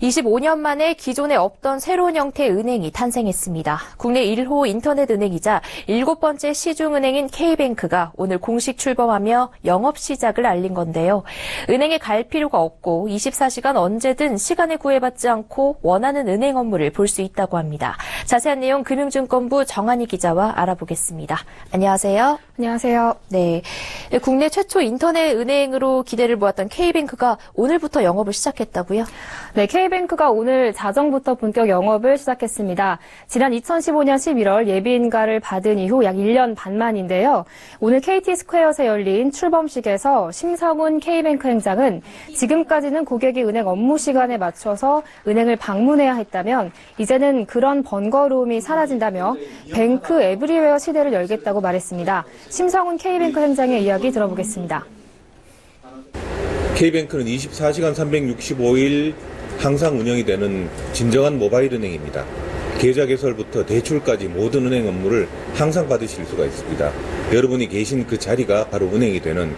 25년 만에 기존에 없던 새로운 형태의 은행이 탄생했습니다. 국내 1호 인터넷 은행이자 7번째 시중은행인 K뱅크가 오늘 공식 출범하며 영업 시작을 알린 건데요. 은행에 갈 필요가 없고 24시간 언제든 시간을 구애받지 않고 원하는 은행 업무를 볼 수 있다고 합니다. 자세한 내용 금융증권부 정한희 기자와 알아보겠습니다. 안녕하세요. 안녕하세요. 네, 국내 최초 인터넷 은행으로 기대를 모았던 K뱅크가 오늘부터 영업을 시작했다고요? 네, K뱅크가 오늘 자정부터 본격 영업을 시작했습니다. 지난 2015년 11월 예비인가를 받은 이후 약 1년 반 만인데요. 오늘 KT스퀘어에서 열린 출범식에서 심상훈 K뱅크 행장은 지금까지는 고객이 은행 업무 시간에 맞춰서 은행을 방문해야 했다면 이제는 그런 번거로움이 사라진다며 뱅크 에브리웨어 시대를 열겠다고 말했습니다. 심상훈 K뱅크 행장의 이야기 들어보겠습니다. K뱅크는 24시간 365일 항상 운영이 되는 진정한 모바일 은행입니다. 계좌 개설부터 대출까지 모든 은행 업무를 항상 받으실 수가 있습니다. 여러분이 계신 그 자리가 바로 은행이 되는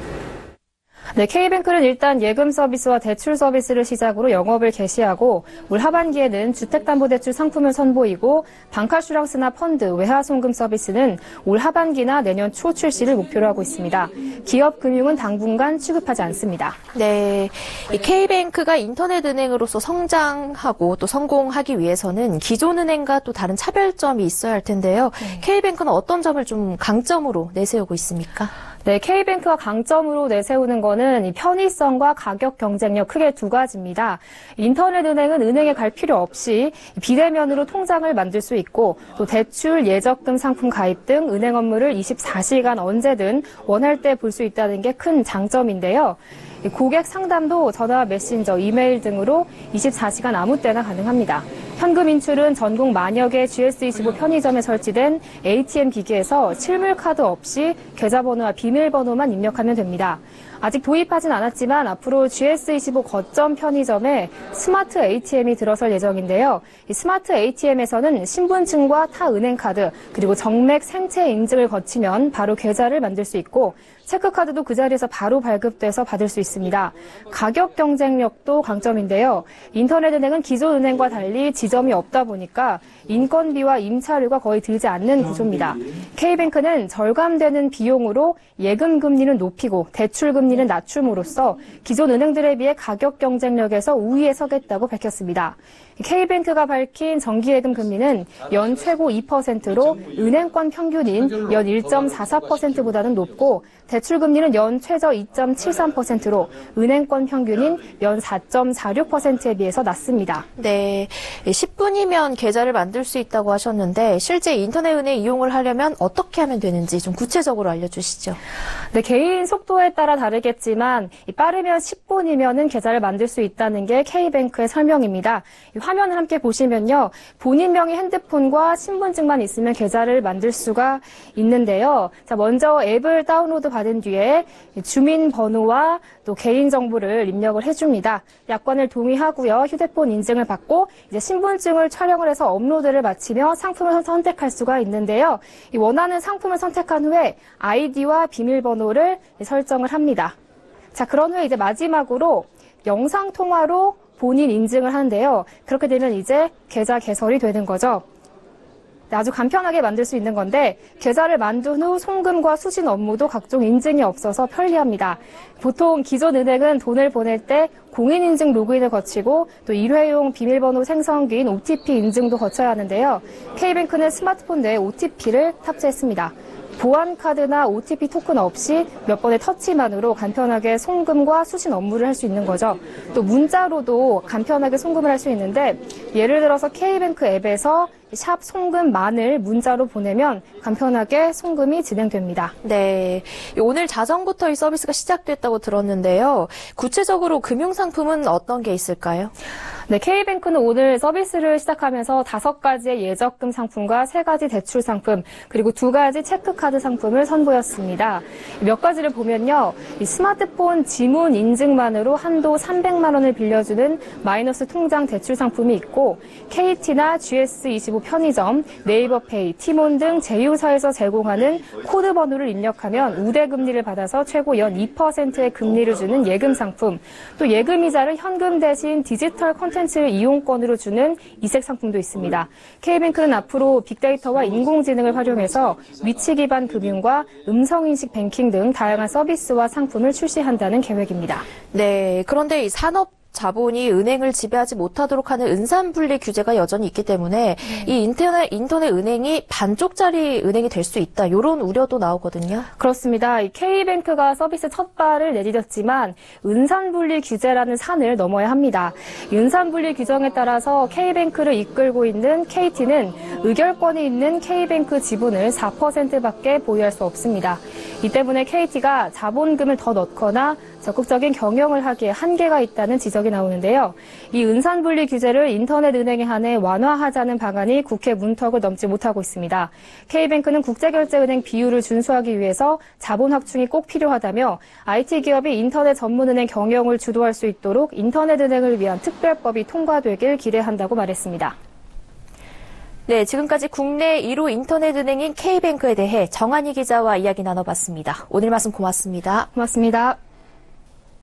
네, K뱅크는 일단 예금 서비스와 대출 서비스를 시작으로 영업을 개시하고 올 하반기에는 주택담보대출 상품을 선보이고 방카슈랑스나 펀드, 외화송금 서비스는 올 하반기나 내년 초 출시를 목표로 하고 있습니다. 기업금융은 당분간 취급하지 않습니다. 네, K뱅크가 인터넷 은행으로서 성장하고 또 성공하기 위해서는 기존 은행과 또 다른 차별점이 있어야 할 텐데요. K뱅크는 어떤 점을 좀 강점으로 내세우고 있습니까? 네, K뱅크가 강점으로 내세우는 거는 이 편의성과 가격 경쟁력 크게 두 가지입니다. 인터넷 은행은 은행에 갈 필요 없이 비대면으로 통장을 만들 수 있고 또 대출, 예적금 상품 가입 등 은행 업무를 24시간 언제든 원할 때 볼 수 있다는 게 큰 장점인데요. 고객 상담도 전화, 메신저, 이메일 등으로 24시간 아무 때나 가능합니다. 현금 인출은 전국 만여 개 GS25 편의점에 설치된 ATM 기기에서 실물 카드 없이 계좌번호와 비밀번호만 입력하면 됩니다. 아직 도입하진 않았지만 앞으로 GS25 거점 편의점에 스마트 ATM이 들어설 예정인데요. 이 스마트 ATM에서는 신분증과 타 은행카드 그리고 정맥 생체 인증을 거치면 바로 계좌를 만들 수 있고 체크카드도 그 자리에서 바로 발급돼서 받을 수 있습니다. 가격 경쟁력도 강점인데요. 인터넷 은행은 기존 은행과 달리 지점이 없다 보니까 인건비와 임차료가 거의 들지 않는 구조입니다. K뱅크는 절감되는 비용으로 예금 금리는 높이고 대출 금리는 낮춤으로써 기존 은행들에 비해 가격 경쟁력에서 우위에 서겠다고 밝혔습니다. K뱅크가 밝힌 정기예금 금리는 연 최고 2%로 은행권 평균인 연 1.44%보다는 높고 대출 금리는 연 최저 2.73%로 은행권 평균인 연 4.46%에 비해서 낮습니다. 네, 10분이면 계좌를 만들 수 있다고 하셨는데 실제 인터넷 은행 이용을 하려면 어떻게 하면 되는지 좀 구체적으로 알려주시죠. 네, 개인 속도에 따라 다르겠지만 빠르면 10분이면은 계좌를 만들 수 있다는 게 K뱅크의 설명입니다. 화면을 함께 보시면요. 본인 명의 핸드폰과 신분증만 있으면 계좌를 만들 수가 있는데요. 자, 먼저 앱을 다운로드 받은 뒤에 주민번호와 또 개인정보를 입력을 해줍니다. 약관을 동의하고요. 휴대폰 인증을 받고 이제 신분증을 촬영을 해서 업로드를 마치며 상품을 선택할 수가 있는데요. 이 원하는 상품을 선택한 후에 아이디와 비밀번호를 설정을 합니다. 자, 그런 후에 이제 마지막으로 영상통화로 본인 인증을 하는데요. 그렇게 되면 이제 계좌 개설이 되는 거죠. 아주 간편하게 만들 수 있는 건데 계좌를 만든 후 송금과 수신 업무도 각종 인증이 없어서 편리합니다. 보통 기존 은행은 돈을 보낼 때 공인인증 로그인을 거치고 또 일회용 비밀번호 생성기인 OTP 인증도 거쳐야 하는데요. K뱅크는 스마트폰 내에 OTP를 탑재했습니다. 보안카드나 OTP 토큰 없이 몇 번의 터치만으로 간편하게 송금과 수신 업무를 할 수 있는 거죠. 또 문자로도 간편하게 송금을 할 수 있는데 예를 들어서 K뱅크 앱에서 샵 송금만을 문자로 보내면 간편하게 송금이 진행됩니다. 네, 오늘 자정부터 이 서비스가 시작됐다고 들었는데요. 구체적으로 금융상품은 어떤 게 있을까요? 네, K뱅크는 오늘 서비스를 시작하면서 5가지의 예적금 상품과 3가지 대출 상품, 그리고 2가지 체크카드 상품을 선보였습니다. 몇 가지를 보면요. 이 스마트폰 지문 인증만으로 한도 300만 원을 빌려주는 마이너스 통장 대출 상품이 있고 KT나 GS25 편의점, 네이버페이, 티몬 등 제휴사에서 제공하는 코드 번호를 입력하면 우대 금리를 받아서 최고 연 2%의 금리를 주는 예금 상품, 또 예금 이자를 현금 대신 디지털 콘텐츠 이용권으로 주는 이색 상품도 있습니다. K뱅크는 앞으로 빅데이터와 인공지능을 활용해서 위치 기반 금융과 음성인식 뱅킹 등 다양한 서비스와 상품을 출시한다는 계획입니다. 네, 그런데 이 산업 자본이 은행을 지배하지 못하도록 하는 은산분리 규제가 여전히 있기 때문에 이 인터넷 은행이 반쪽짜리 은행이 될 수 있다. 이런 우려도 나오거든요. 그렇습니다. 이 K뱅크가 서비스 첫 발을 내디뎠지만 은산분리 규제라는 산을 넘어야 합니다. 은산분리 규정에 따라서 K뱅크를 이끌고 있는 KT는 의결권이 있는 K뱅크 지분을 4%밖에 보유할 수 없습니다. 이 때문에 KT가 자본금을 더 넣거나 적극적인 경영을 하기에 한계가 있다는 지적이 나오는데요. 이 은산분리 규제를 인터넷 은행에 한해 완화하자는 방안이 국회 문턱을 넘지 못하고 있습니다. K뱅크는 국제결제은행 비율을 준수하기 위해서 자본 확충이 꼭 필요하다며 IT 기업이 인터넷 전문은행 경영을 주도할 수 있도록 인터넷 은행을 위한 특별법이 통과되길 기대한다고 말했습니다. 네, 지금까지 국내 1호 인터넷 은행인 K뱅크에 대해 정한희 기자와 이야기 나눠봤습니다. 오늘 말씀 고맙습니다. 고맙습니다.